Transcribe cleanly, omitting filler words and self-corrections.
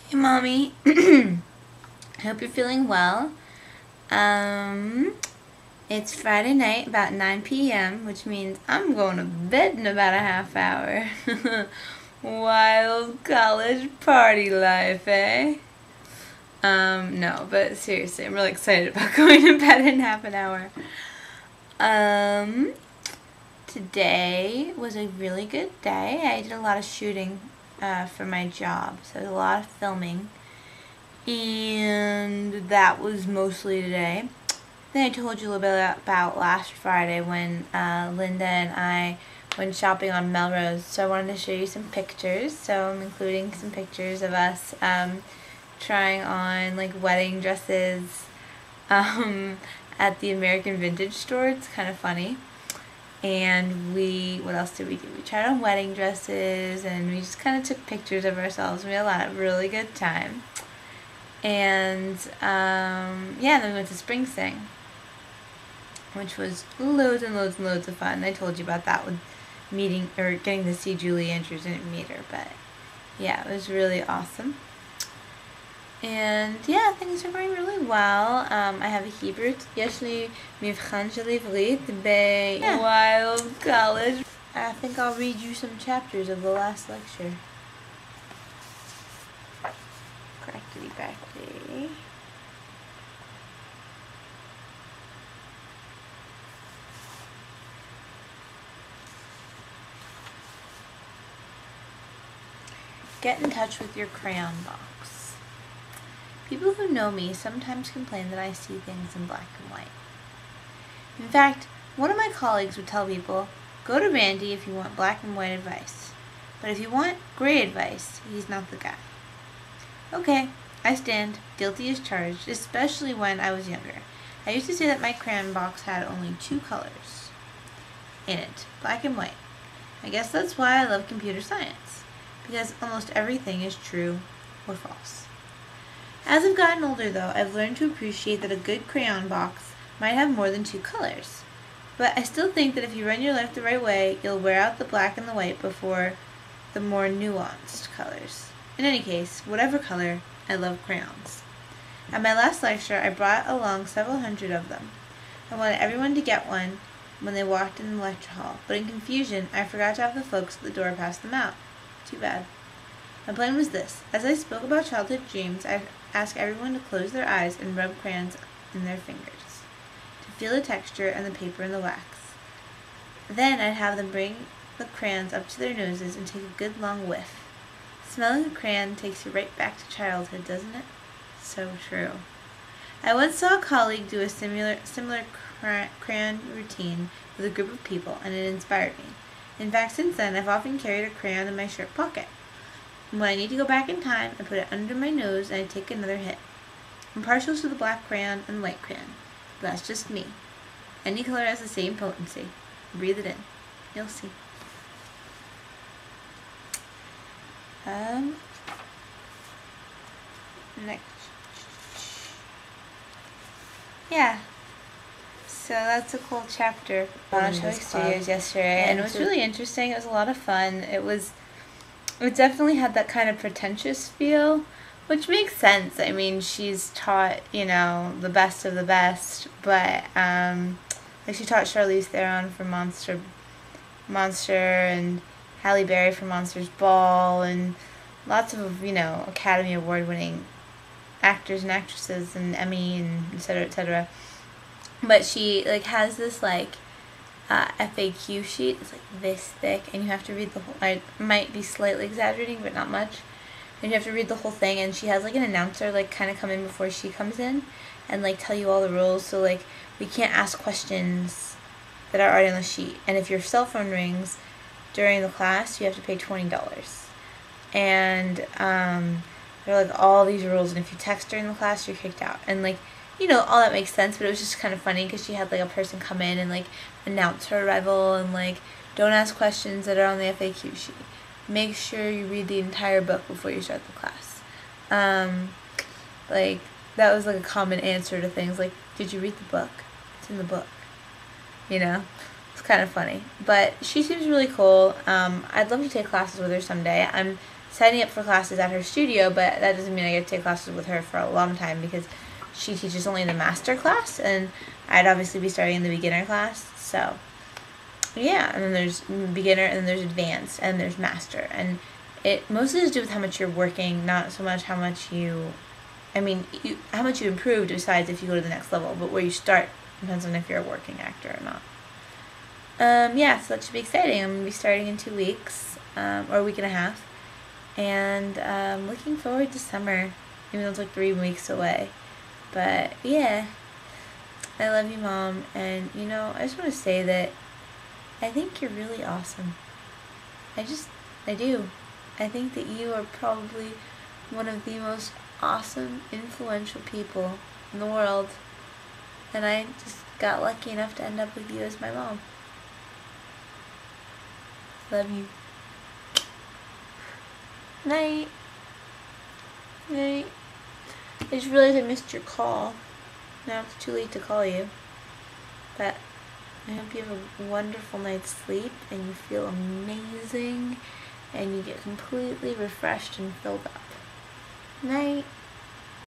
Hey, Mommy. I hope you're feeling well. It's Friday night, about 9 p.m., which means I'm going to bed in about a half hour. Wild college party life, eh? No, but seriously, I'm really excited about going to bed in half an hour. Today was a really good day. I did a lot of shooting for my job, so a lot of filming. And that was mostly today. Then I told you a little bit about last Friday when Linda and I went shopping on Melrose. So I wanted to show you some pictures. So I'm including some pictures of us trying on like wedding dresses at the American Vintage store. It's kind of funny. And what else did we do? We tried on wedding dresses and we just kind of took pictures of ourselves. We had a lot of really good time. And yeah, then we went to Spring Sing, which was loads and loads and loads of fun. I told you about that with meeting or getting to see Julie Andrews. I didn't meet her, but yeah, it was really awesome. And yeah, things are going really well. I have a Hebrew. יש לי מבחן של עברית Wild College. I think I'll read you some chapters of the last lecture. Crackety crackety. Get in touch with your crayon box. People who know me sometimes complain that I see things in black and white. In fact, one of my colleagues would tell people, go to Randy if you want black and white advice. But if you want gray advice, he's not the guy. Okay, I stand, guilty as charged, especially when I was younger. I used to say that my crayon box had only 2 colors in it, black and white. I guess that's why I love computer science, because almost everything is true or false. As I've gotten older, though, I've learned to appreciate that a good crayon box might have more than 2 colors. But I still think that if you run your life the right way, you'll wear out the black and the white before the more nuanced colors. In any case, whatever color, I love crayons. At my last lecture, I brought along several hundred of them. I wanted everyone to get one when they walked in the lecture hall, but in confusion, I forgot to have the folks at the door pass them out. Too bad. My plan was this. As I spoke about childhood dreams, I'd ask everyone to close their eyes and rub crayons in their fingers, to feel the texture and the paper and the wax. Then I'd have them bring the crayons up to their noses and take a good long whiff. Smelling a crayon takes you right back to childhood, doesn't it? So true. I once saw a colleague do a similar crayon routine with a group of people, and it inspired me. In fact, since then, I've often carried a crayon in my shirt pocket. And when I need to go back in time, I put it under my nose and I take another hit. I'm partial to the black crayon and white crayon. But that's just me. Any color has the same potency. Breathe it in. You'll see. Next. Yeah. So that's a cool chapter on Showing Studios yesterday, and it was really interesting. It was a lot of fun. It definitely had that kind of pretentious feel, which makes sense. I mean, she's taught, the best of the best, but like she taught Charlize Theron for Monster, and Halle Berry for Monsters Ball, and lots of, Academy Award-winning actors and actresses, and Emmy, and et cetera, et cetera. But she, has this, FAQ sheet. It's, this thick, and you have to read the whole, I might be slightly exaggerating, but not much. And you have to read the whole thing, and she has, an announcer, kind of come in before she comes in, and, tell you all the rules. So, we can't ask questions that are already on the sheet. And if your cell phone rings during the class, you have to pay $20. And, there are, all these rules, and if you text during the class, you're kicked out. And, all that makes sense, but it was just kind of funny because she had, a person come in and, announce her arrival and, don't ask questions that are on the FAQ sheet. Make sure you read the entire book before you start the class. That was, a common answer to things, did you read the book? It's in the book. It's kind of funny. But she seems really cool. I'd love to take classes with her someday. I'm signing up for classes at her studio, but that doesn't mean I get to take classes with her for a long time because she teaches only the master class, and I'd obviously be starting in the beginner class. So yeah, and then there's beginner, and then there's advanced, and there's master, and it mostly has to do with how much you're working, not so much how much how much you improve decides if you go to the next level, but where you start depends on if you're a working actor or not. Yeah, so that should be exciting. I'm going to be starting in 2 weeks, or a week and a half, and looking forward to summer, even though it's like 3 weeks away. But yeah, I love you, Mom, and I just want to say that I think you're really awesome. I do. I think that you are probably one of the most awesome, influential people in the world, and I just got lucky enough to end up with you as my mom. Love you. Night. Night. I just realized I missed your call. Now it's too late to call you. But I hope you have a wonderful night's sleep and you feel amazing and you get completely refreshed and filled up. Night.